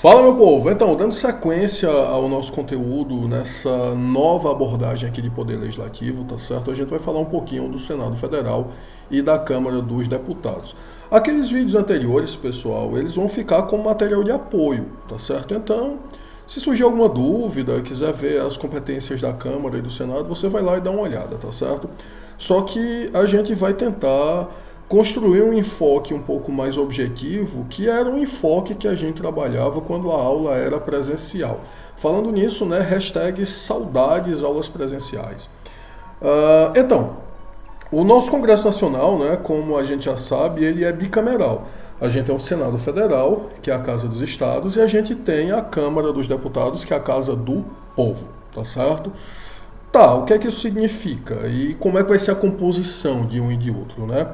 Fala, meu povo! Então, dando sequência ao nosso conteúdo nessa nova abordagem aqui de poder legislativo, tá certo? A gente vai falar um pouquinho do Senado Federal e da Câmara dos Deputados. Aqueles vídeos anteriores, pessoal, eles vão ficar como material de apoio, tá certo? Então, se surgir alguma dúvida, quiser ver as competências da Câmara e do Senado, você vai lá e dá uma olhada, tá certo? Só que a gente vai tentar construir um enfoque um pouco mais objetivo, que era um enfoque que a gente trabalhava quando a aula era presencial. Falando nisso, né, hashtag saudades aulas presenciais. Então, o nosso Congresso Nacional, né, como a gente já sabe, ele é bicameral. A gente tem o Senado Federal, que é a Casa dos Estados, e a gente tem a Câmara dos Deputados, que é a Casa do Povo, tá certo? Tá, o que é que isso significa? E como é que vai ser a composição de um e de outro, né?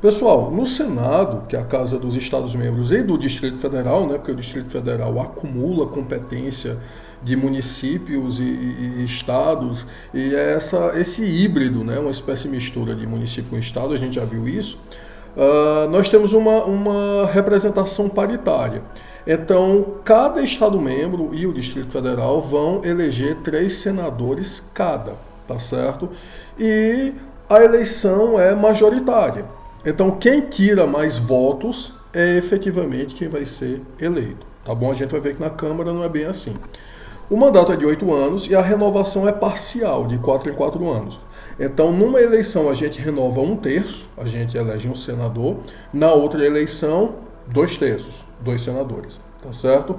Pessoal, no Senado, que é a Casa dos Estados-membros e do Distrito Federal, né, porque o Distrito Federal acumula competência de municípios e estados, e é esse híbrido, né, uma espécie de mistura de município com estado, a gente já viu isso. Nós temos uma representação paritária. Então, cada estado-membro e o Distrito Federal vão eleger 3 senadores cada, tá certo? E a eleição é majoritária. Então, quem tira mais votos é efetivamente quem vai ser eleito, tá bom? A gente vai ver que na Câmara não é bem assim. O mandato é de 8 anos e a renovação é parcial, de 4 em 4 anos. Então, numa eleição a gente renova 1/3, a gente elege um senador. Na outra eleição, 2/3, 2 senadores, tá certo?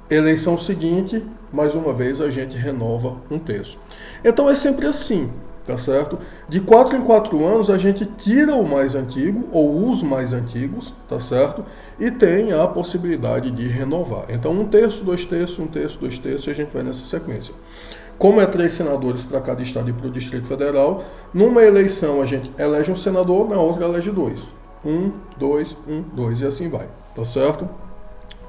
Eleição seguinte, mais uma vez, a gente renova 1/3. Então, é sempre assim. Tá certo? De 4 em 4 anos a gente tira o mais antigo ou os mais antigos, tá certo? E tem a possibilidade de renovar. Então 1/3, 2/3, 1/3, 2/3 e a gente vai nessa sequência. Como é 3 senadores para cada estado e para o Distrito Federal, numa eleição a gente elege um senador, na outra elege 2. 1, 2, 1, 2 e assim vai, tá certo?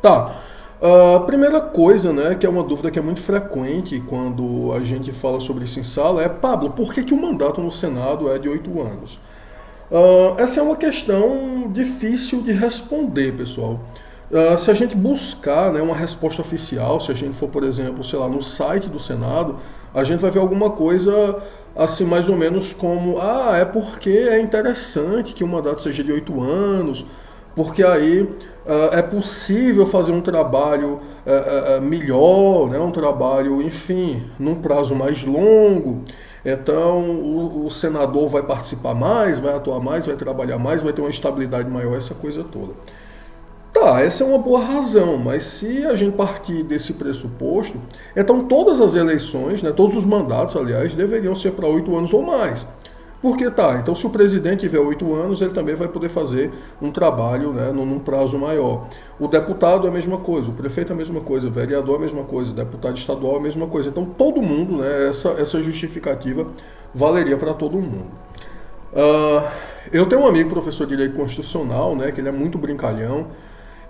Tá. A primeira coisa, né, que é uma dúvida que é muito frequente quando a gente fala sobre isso em sala é: Pablo, por que o mandato no Senado é de 8 anos? Essa é uma questão difícil de responder, pessoal. Se a gente buscar, né, uma resposta oficial, se a gente for, por exemplo, sei lá, no site do Senado, a gente vai ver alguma coisa assim, mais ou menos como: é porque é interessante que o mandato seja de 8 anos, porque aí é possível fazer um trabalho melhor, né? Um trabalho, enfim, num prazo mais longo. Então, o senador vai participar mais, vai atuar mais, vai trabalhar mais, vai ter uma estabilidade maior, essa coisa toda. Tá, essa é uma boa razão, mas se a gente partir desse pressuposto, então todas as eleições, né, todos os mandatos, aliás, deveriam ser para 8 anos ou mais. Porque então se o presidente tiver 8 anos, ele também vai poder fazer um trabalho, né, num prazo maior. O deputado é a mesma coisa, o prefeito é a mesma coisa, o vereador é a mesma coisa, o deputado estadual é a mesma coisa. Então todo mundo, né, essa justificativa valeria para todo mundo. Eu tenho um amigo, professor de Direito Constitucional, né, que ele é muito brincalhão,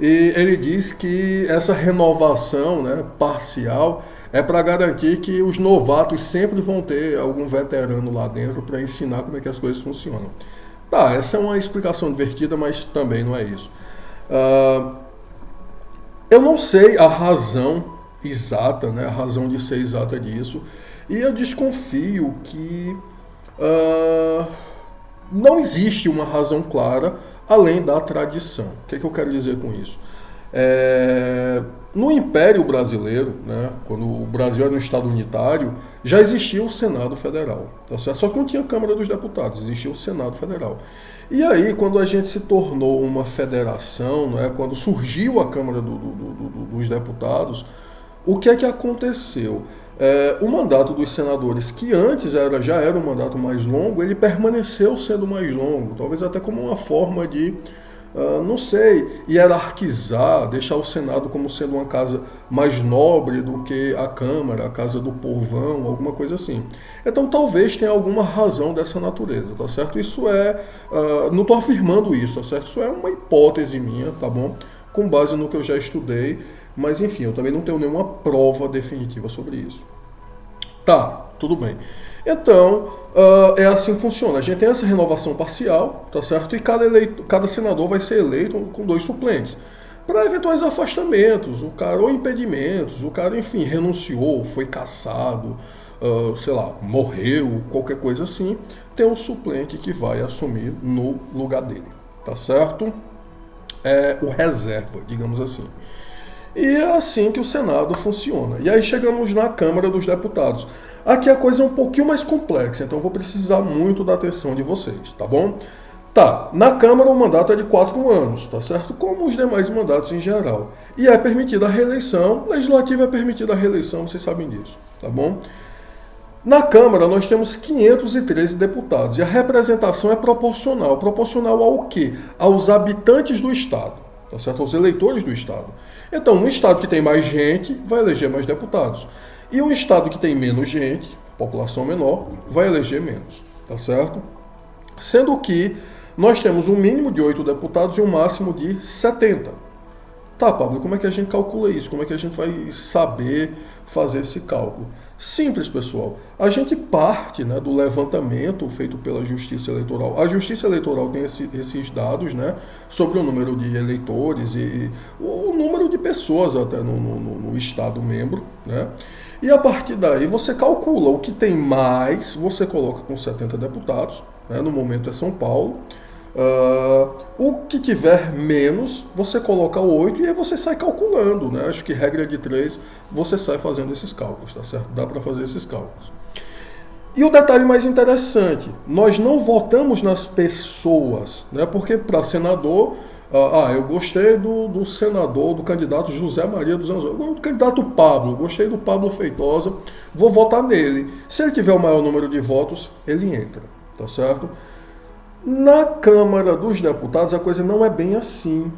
e ele diz que essa renovação, né, parcial é para garantir que os novatos sempre vão ter algum veterano lá dentro para ensinar como é que as coisas funcionam. Tá, essa é uma explicação divertida, mas também não é isso. Eu não sei a razão exata, né, a razão de ser exata disso, e eu desconfio que não existe uma razão clara além da tradição. O que é que eu quero dizer com isso? No Império Brasileiro, né, quando o Brasil era um Estado unitário, já existia o Senado Federal, tá certo? Só que não tinha Câmara dos Deputados, existia o Senado Federal. E aí, quando a gente se tornou uma federação, né, quando surgiu a Câmara dos Deputados, o que é que aconteceu? O mandato dos senadores, que antes já era um mandato mais longo, ele permaneceu sendo mais longo, talvez até como uma forma de, não sei, hierarquizar, deixar o Senado como sendo uma casa mais nobre do que a Câmara, a casa do povão, alguma coisa assim. Então talvez tenha alguma razão dessa natureza, tá certo? Isso não estou afirmando isso, tá certo? Isso é uma hipótese minha, tá bom? Com base no que eu já estudei, mas enfim, eu também não tenho nenhuma prova definitiva sobre isso. Tá, tudo bem. Então, é assim que funciona. A gente tem essa renovação parcial, tá certo? E cada senador vai ser eleito com 2 suplentes. para eventuais afastamentos, o cara, ou impedimentos, o cara, enfim, renunciou, foi cassado, sei lá, morreu, qualquer coisa assim, tem um suplente que vai assumir no lugar dele, tá certo? É o reserva, digamos assim. E é assim que o Senado funciona. E aí chegamos na Câmara dos Deputados. Aqui a coisa é um pouquinho mais complexa, então vou precisar muito da atenção de vocês, tá bom? Tá, na Câmara o mandato é de 4 anos, tá certo? Como os demais mandatos em geral. E é permitida a reeleição, legislativo é permitida a reeleição, vocês sabem disso, tá bom? Na Câmara nós temos 513 deputados e a representação é proporcional. Proporcional ao quê? Aos habitantes do Estado, tá certo? Aos eleitores do Estado. Então, no Estado que tem mais gente, vai eleger mais deputados. E um Estado que tem menos gente, população menor, vai eleger menos, tá certo? Sendo que nós temos um mínimo de 8 deputados e um máximo de 70. Tá, Pablo, como é que a gente calcula isso? Como é que a gente vai saber fazer esse cálculo? Simples, pessoal. A gente parte, né, do levantamento feito pela Justiça Eleitoral. A Justiça Eleitoral tem esses dados, né, sobre o número de eleitores e o número de pessoas até no Estado membro, né? E a partir daí você calcula o que tem mais, você coloca com 70 deputados, né, no momento é São Paulo. O que tiver menos, você coloca 8 e aí você sai calculando, né? Acho que regra de 3, você sai fazendo esses cálculos, tá certo? Dá para fazer esses cálculos. E o detalhe mais interessante, nós não votamos nas pessoas, né? Porque para senador, eu gostei do senador, do candidato José Maria dos Anjos, do candidato Pablo, gostei do Pablo Feitosa, vou votar nele. Se ele tiver o maior número de votos, ele entra, tá certo? Na Câmara dos Deputados a coisa não é bem assim.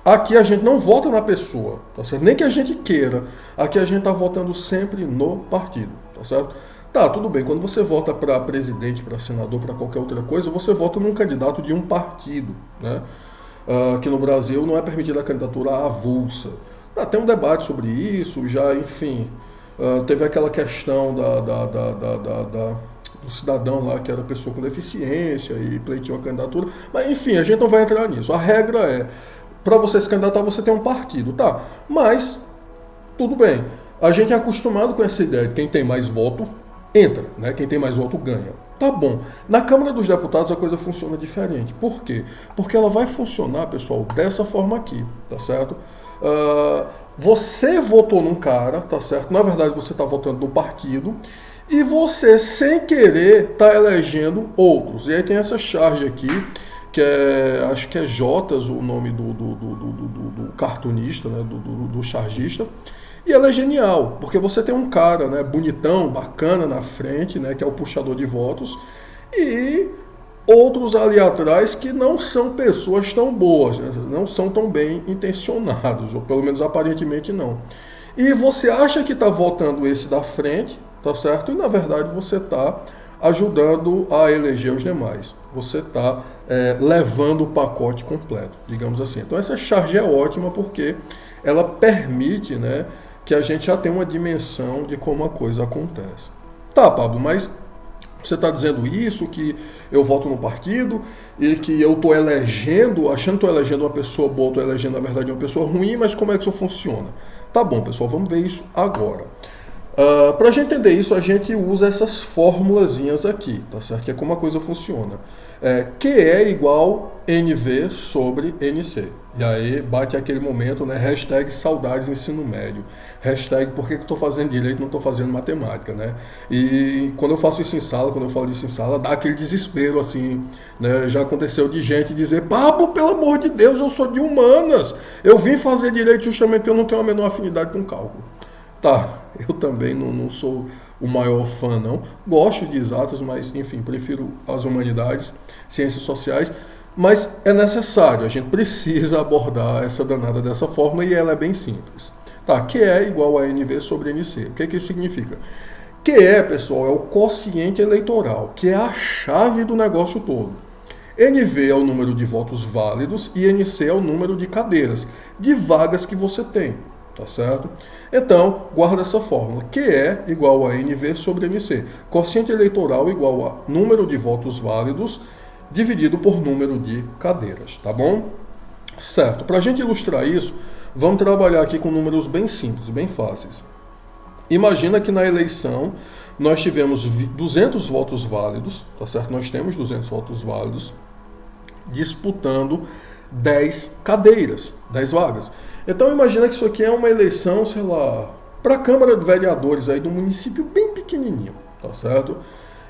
Aqui a gente não vota na pessoa, tá certo? Nem que a gente queira. Aqui a gente está votando sempre no partido, tá certo? Tá, tudo bem. Quando você vota para presidente, para senador, para qualquer outra coisa, você vota num candidato de um partido, né? Aqui no Brasil não é permitida a candidatura avulsa. Tem um debate sobre isso, já, enfim. Teve aquela questão do cidadão lá que era pessoa com deficiência e pleiteou a candidatura. Mas, enfim, a gente não vai entrar nisso. A regra é, para você se candidatar, você tem um partido, tá? Mas, tudo bem. A gente é acostumado com essa ideia de quem tem mais voto, entra, né? Quem tem mais voto ganha. Tá bom. Na Câmara dos Deputados a coisa funciona diferente. Por quê? Porque ela vai funcionar, pessoal, dessa forma aqui, tá certo? Você votou num cara, tá certo? Na verdade, você está votando no partido e você, sem querer, está elegendo outros. E aí tem essa charge aqui, que acho que é Jotas o nome do cartunista, né? do chargista. E ela é genial, porque você tem um cara, né, bonitão, bacana na frente, né, que é o puxador de votos, e outros ali atrás que não são pessoas tão boas, né, não são tão bem intencionados, ou pelo menos aparentemente não. E você acha que está votando esse da frente, tá certo? E na verdade você está ajudando a eleger os demais. Você está levando o pacote completo, digamos assim. Então essa charge é ótima porque ela permite, né, que a gente já tenha uma dimensão de como a coisa acontece. Tá, Pablo, mas você está dizendo isso, que eu voto no partido e que eu estou elegendo, achando que estou elegendo uma pessoa boa, estou elegendo, na verdade, uma pessoa ruim, mas como é que isso funciona? Tá bom, pessoal, vamos ver isso agora. Para a gente entender isso, a gente usa essas formulazinhas aqui, tá certo? Que é como a coisa funciona. QE igual NV sobre NC. E aí bate aquele momento, né? Hashtag saudades ensino médio. Hashtag por que eu estou fazendo direito e não estou fazendo matemática, né? E quando eu faço isso em sala, quando eu falo isso em sala, dá aquele desespero, assim, né? Já aconteceu de gente dizer, Pablo, pelo amor de Deus, eu sou de humanas. Eu vim fazer direito justamente porque eu não tenho a menor afinidade com cálculo. Tá, eu também não sou o maior fã, não. Gosto de exatas, mas, enfim, prefiro as humanidades, ciências sociais. Mas é necessário, a gente precisa abordar essa danada dessa forma e ela é bem simples. Tá, QE igual a NV sobre NC. O que isso significa? QE, pessoal, é o quociente eleitoral, que é a chave do negócio todo. NV é o número de votos válidos e NC é o número de cadeiras, de vagas que você tem. Tá certo? Então, guarda essa fórmula. QE igual a NV sobre NC. Quociente eleitoral igual a número de votos válidos dividido por número de cadeiras. Tá bom? Certo. Para a gente ilustrar isso, vamos trabalhar aqui com números bem simples, bem fáceis. Imagina que na eleição nós tivemos 200 votos válidos, tá certo? Nós temos 200 votos válidos disputando 10 cadeiras, 10 vagas. Então imagina que isso aqui é uma eleição, sei lá, para a Câmara de Vereadores aí do município bem pequenininho, tá certo?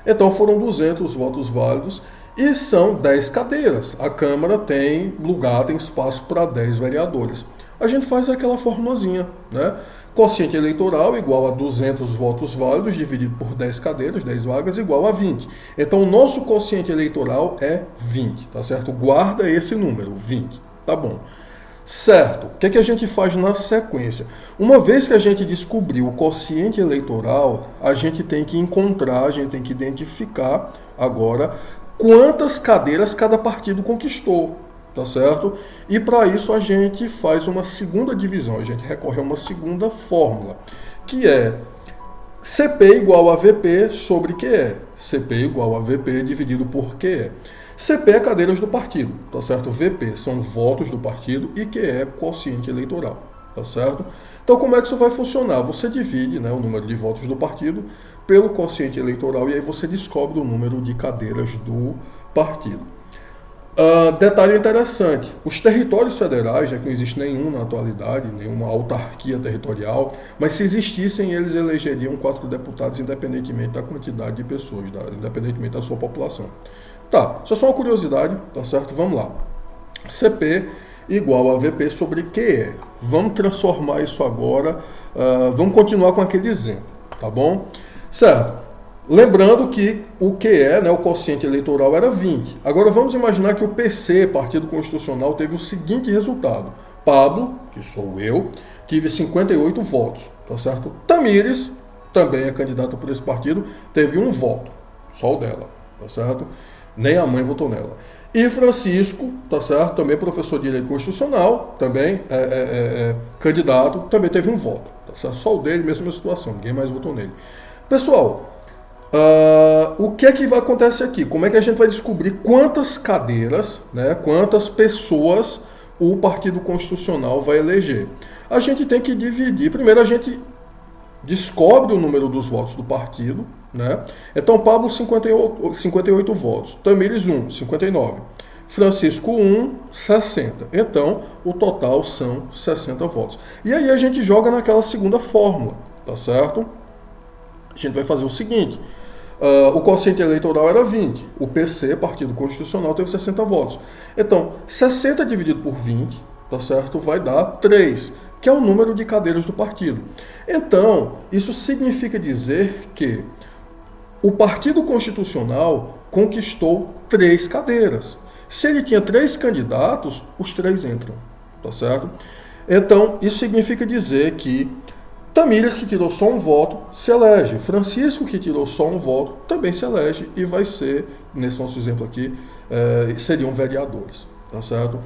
Então foram 200 votos válidos e são 10 cadeiras. A Câmara tem lugar, tem espaço para 10 vereadores. A gente faz aquela formulazinha, né? Quociente eleitoral igual a 200 votos válidos dividido por 10 cadeiras, 10 vagas, igual a 20. Então o nosso quociente eleitoral é 20, tá certo? Guarda esse número, 20, tá bom. Certo, o que é que a gente faz na sequência? Uma vez que a gente descobriu o quociente eleitoral, a gente tem que encontrar, a gente tem que identificar agora quantas cadeiras cada partido conquistou, tá certo? E para isso a gente faz uma segunda divisão, a gente recorre a uma segunda fórmula, que é CP igual a VP sobre QE. CP igual a VP dividido por QE. CP é cadeiras do partido, tá certo? VP são votos do partido e QE é quociente eleitoral, tá certo? Então como é que isso vai funcionar? Você divide, né, o número de votos do partido pelo quociente eleitoral e aí você descobre o número de cadeiras do partido. Detalhe interessante, os territórios federais, já que não existe nenhum na atualidade, nenhuma autarquia territorial, mas se existissem, eles elegeriam 4 deputados independentemente da quantidade de pessoas, independentemente da sua população. Tá, isso é só uma curiosidade, tá certo? Vamos lá. CP igual a VP sobre QE. Vamos transformar isso agora, vamos continuar com aquele exemplo, tá bom? Certo. Lembrando que o QE, né, o quociente eleitoral, era 20. Agora vamos imaginar que o PC, Partido Constitucional, teve o seguinte resultado. Pablo, que sou eu, tive 58 votos, tá certo? Tamires, também é candidato por esse partido, teve 1 voto, só o dela, tá certo? Nem a mãe votou nela. E Francisco, tá certo? Também professor de Direito Constitucional, também candidato, também teve 1 voto, tá certo? Só o dele, mesma situação, ninguém mais votou nele. Pessoal, o que é que vai acontecer aqui? Como é que a gente vai descobrir quantas cadeiras, né, quantas pessoas o Partido Constitucional vai eleger? A gente tem que dividir. Primeiro a gente descobre o número dos votos do partido, né? Então Pablo 58 votos, Tamires 1, 59, Francisco 1, 60. Então o total são 60 votos. E aí a gente joga naquela segunda fórmula, tá certo? A gente vai fazer o seguinte. O quociente eleitoral era 20. O PC, Partido Constitucional, teve 60 votos. Então, 60 dividido por 20, tá certo? Vai dar 3, que é o número de cadeiras do partido. Então, isso significa dizer que o Partido Constitucional conquistou 3 cadeiras. Se ele tinha 3 candidatos, os 3 entram, tá certo? Então, isso significa dizer que Tamires, que tirou só 1 voto, se elege. Francisco, que tirou só 1 voto, também se elege e vai ser, nesse nosso exemplo aqui, seriam vereadores, tá certo?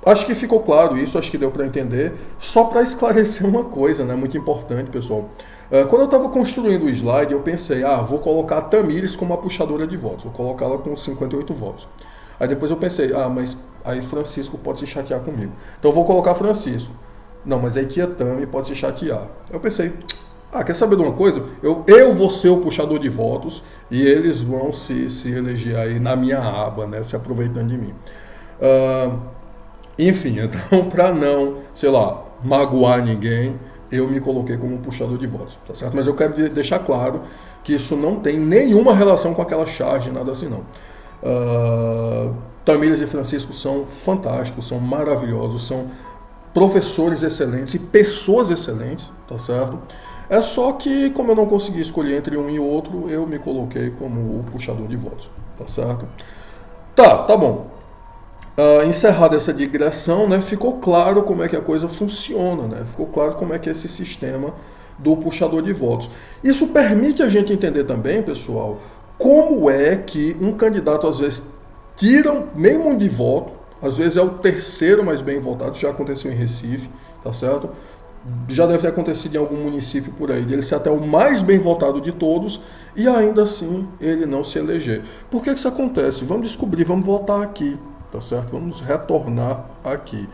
Acho que ficou claro isso, acho que deu para entender. Só para esclarecer uma coisa, né, muito importante, pessoal. Quando eu estava construindo o slide, eu pensei, vou colocar a Tamires como a puxadora de votos, vou colocá-la com 58 votos. Aí depois eu pensei, mas aí Francisco pode se chatear comigo. Então eu vou colocar Francisco. Não, mas aí que a Tami pode se chatear. Eu pensei, quer saber de uma coisa? Eu vou ser o puxador de votos e eles vão se eleger aí na minha aba, né, se aproveitando de mim. Enfim, então para não, sei lá, magoar ninguém, eu me coloquei como puxador de votos, tá certo? Mas eu quero deixar claro que isso não tem nenhuma relação com aquela charge, nada assim não. Tamires e Francisco são fantásticos, são maravilhosos, são professores excelentes e pessoas excelentes, tá certo? É só que, como eu não consegui escolher entre um e outro, eu me coloquei como o puxador de votos, tá certo? Tá bom. Encerrada essa digressão, né, ficou claro como é que a coisa funciona, né? Ficou claro como é que é esse sistema do puxador de votos. Isso permite a gente entender também, pessoal, como é que um candidato às vezes tira meio mundo de voto, às vezes é o terceiro mais bem votado, já aconteceu em Recife, tá certo? Já deve ter acontecido em algum município por aí, dele ser até o mais bem votado de todos e ainda assim ele não se eleger. Por que isso acontece? Vamos descobrir, vamos voltar aqui, tá certo? Vamos retornar aqui.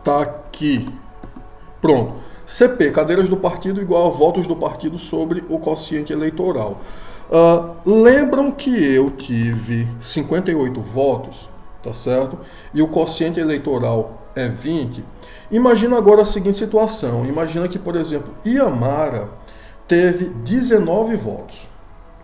Tá aqui. Pronto. CP, cadeiras do partido igual a votos do partido sobre o quociente eleitoral. Lembram que eu tive 58 votos, tá certo? E o quociente eleitoral é 20. Imagina agora a seguinte situação. Imagina que, por exemplo, Iamara teve 19 votos.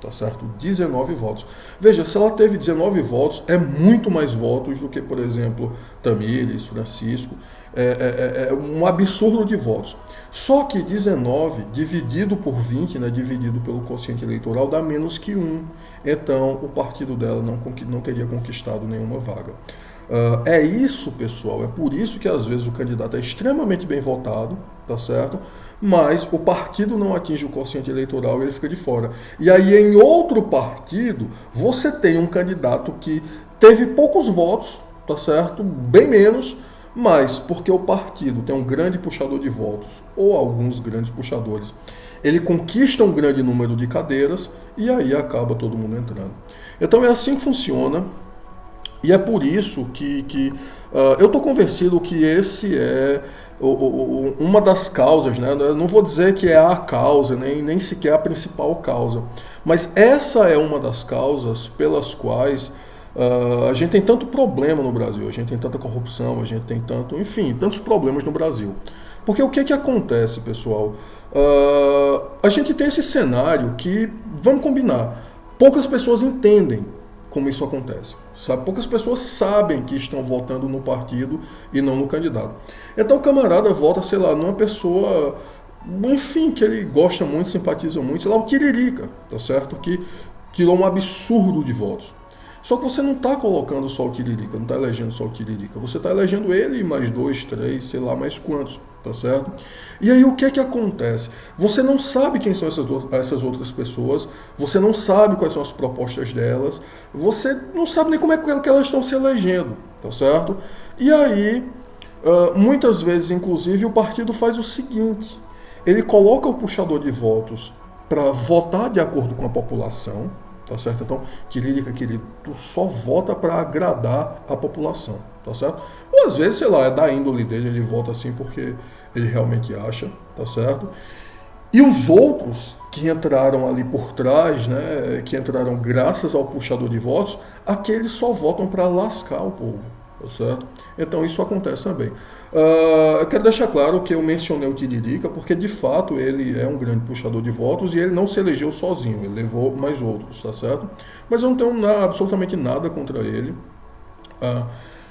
Tá certo? 19 votos. Veja, se ela teve 19 votos, é muito mais votos do que, por exemplo, Tamires, Francisco. É um absurdo de votos. Só que 19 dividido por 20, né, dividido pelo quociente eleitoral, dá menos que 1. Então, o partido dela não teria conquistado nenhuma vaga. É isso, pessoal. É por isso que, às vezes, o candidato é extremamente bem votado, tá certo? Mas o partido não atinge o quociente eleitoral e ele fica de fora. E aí, em outro partido, você tem um candidato que teve poucos votos, tá certo? Bem menos, mas porque o partido tem um grande puxador de votos, ou alguns grandes puxadores, ele conquista um grande número de cadeiras e aí acaba todo mundo entrando. Então é assim que funciona. E é por isso que eu estou convencido que esse é uma das causas, né? Eu não vou dizer que é a causa, nem sequer a principal causa, mas essa é uma das causas pelas quais a gente tem tanto problema no Brasil, a gente tem tanta corrupção, a gente tem tantos problemas no Brasil. Porque o que acontece, pessoal? A gente tem esse cenário que, vamos combinar, poucas pessoas entendem como isso acontece. Sabe? Poucas pessoas sabem que estão votando no partido e não no candidato. Então o camarada vota, sei lá, numa pessoa, enfim, que ele gosta muito, simpatiza muito, sei lá, o Tiririca, tá certo? Que tirou um absurdo de votos. Só que você não está colocando só o Tiririca, não está elegendo só o Tiririca. Você está elegendo ele e mais 2, 3, sei lá mais quantos, tá certo? E aí o que acontece? Você não sabe quem são essas outras pessoas, você não sabe quais são as propostas delas, você não sabe nem como é que elas estão se elegendo, tá certo? E aí, muitas vezes, inclusive, o partido faz o seguinte, ele coloca o puxador de votos para votar de acordo com a população, tá certo? Então, Tiririca, querido, tu só vota para agradar a população, tá certo? Ou às vezes, sei lá, é da índole dele, ele vota assim porque ele realmente acha, tá certo? E os outros que entraram ali por trás, né, que entraram graças ao puxador de votos, aqueles só votam para lascar o povo, tá certo? Então isso acontece também. Eu quero deixar claro que eu mencionei o Tiririca porque de fato ele é um grande puxador de votos e ele não se elegeu sozinho, ele levou mais outros, tá certo? Mas eu não tenho absolutamente nada contra ele.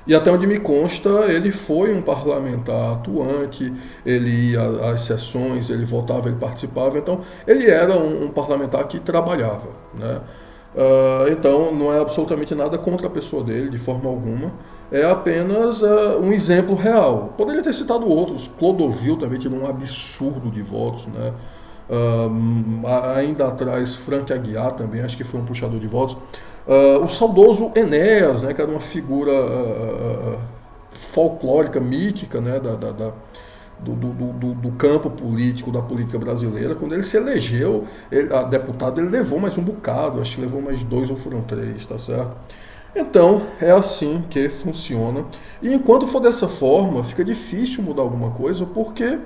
E até onde me consta, ele foi um parlamentar atuante, ele ia às sessões, ele votava, ele participava, então ele era um parlamentar que trabalhava, né? Então não é absolutamente nada contra a pessoa dele, de forma alguma, é apenas um exemplo real. Poderia ter citado outros, Clodovil também tirou um absurdo de votos, né? Ainda atrás, Frank Aguiar também, acho que foi um puxador de votos. O saudoso Enéas, né, que era uma figura folclórica, mítica, né, do campo político, da política brasileira. Quando ele se elegeu a deputado, ele levou mais um bocado, acho que levou mais 2 ou foram 3, tá certo? Então, é assim que funciona. E enquanto for dessa forma, fica difícil mudar alguma coisa, porque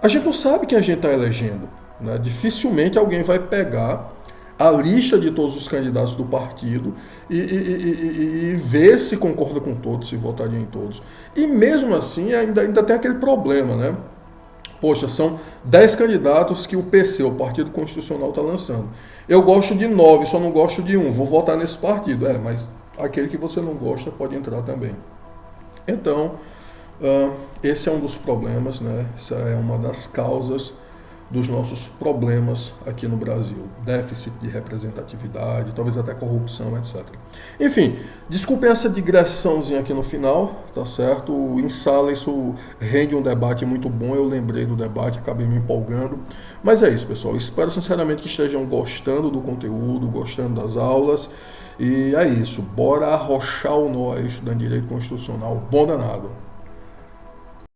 a gente não sabe quem a gente está elegendo, né? Dificilmente alguém vai pegar a lista de todos os candidatos do partido e ver se concorda com todos, se votaria em todos. E mesmo assim ainda tem aquele problema, né? Poxa, são 10 candidatos que o PC, o Partido Constitucional, está lançando. Eu gosto de 9, só não gosto de 1, vou votar nesse partido. Mas aquele que você não gosta pode entrar também. Então, esse é um dos problemas, né? Essa é uma das causas dos nossos problemas aqui no Brasil. Déficit de representatividade, talvez até corrupção, etc. Enfim, desculpem essa digressãozinha aqui no final, tá certo? Em sala isso rende um debate muito bom, eu lembrei do debate, acabei me empolgando. Mas é isso, pessoal. Espero sinceramente que estejam gostando do conteúdo, gostando das aulas. E é isso, bora arrochar o nó aí estudando direito constitucional, bom danado.